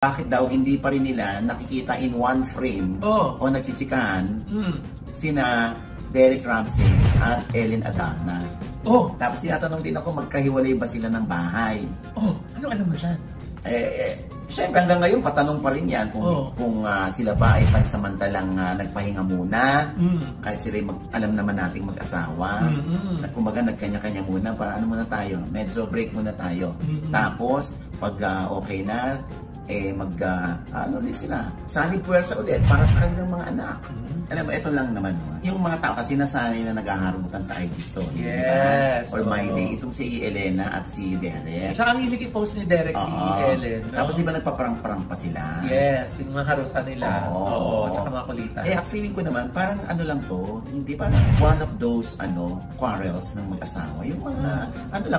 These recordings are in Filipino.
Bakit daw hindi pa rin nila nakikita in one frame o nagchichikan sina Derek Ramsey at Ellen Adarna. Tapos tinatanong din ako, magkahiwalay ba sila ng bahay? Ano alam mo dyan? Siyempre hanggang ngayon patanong pa rin yan kung sila ba ay pansamantalang nagpahinga muna kahit sila alam naman nating mag-asawa at kumbaga nagkanya-kanya muna para ano muna tayo, medyo break muna tayo. Tapos pag okay na ano ulit sila, saling puwersa ulit para sa kanilang mga anak. Alam mo, ito lang naman. Yung mga tao kasi nasanay na naghaharutan sa IG story. Yes. Or My Day. Itong si Elena at si Derek. Tsaka ang hilig i-post ni Derek si Ellen. No? Tapos di ba nagpaparang-parang pa sila? Yes, yung mga harutan nila. Tsaka mga kulitan. Kaya feeling ko naman, parang ano lang to, hindi parang one of those quarrels ng mag-asawa. Yung mga,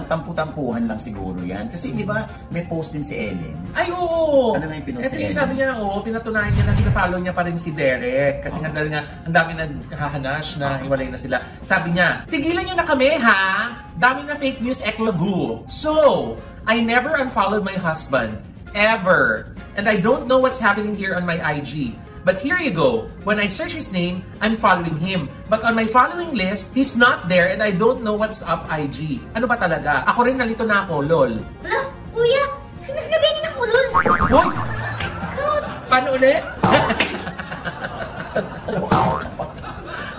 tampu-tampuhan lang siguro yan. Kasi di ba, may post din si Ellen. Ay, oo! Ano na yung pinost si Ellen? Sabi niya, pinatunayan niya na pinafollow niya pa rin si Derek. Kasi nga dahil nga, ang dami na hahanas na hiwalay na sila. Sabi niya, tigilan niyo na kami ha! Dami na fake news eklagu. So, I never unfollowed my husband. Ever. And I don't know what's happening here on my IG. But here you go. When I search his name, I'm following him. But on my following list, he's not there and I don't know what's up IG. Ano ba talaga? Ako rin nalito na ako, lol. Hala, kuya, sinasabihin ng ulol. Hoy! Paano ulit?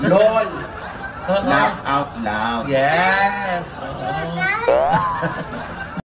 LOL! Laugh out loud. Yes! Sure ka?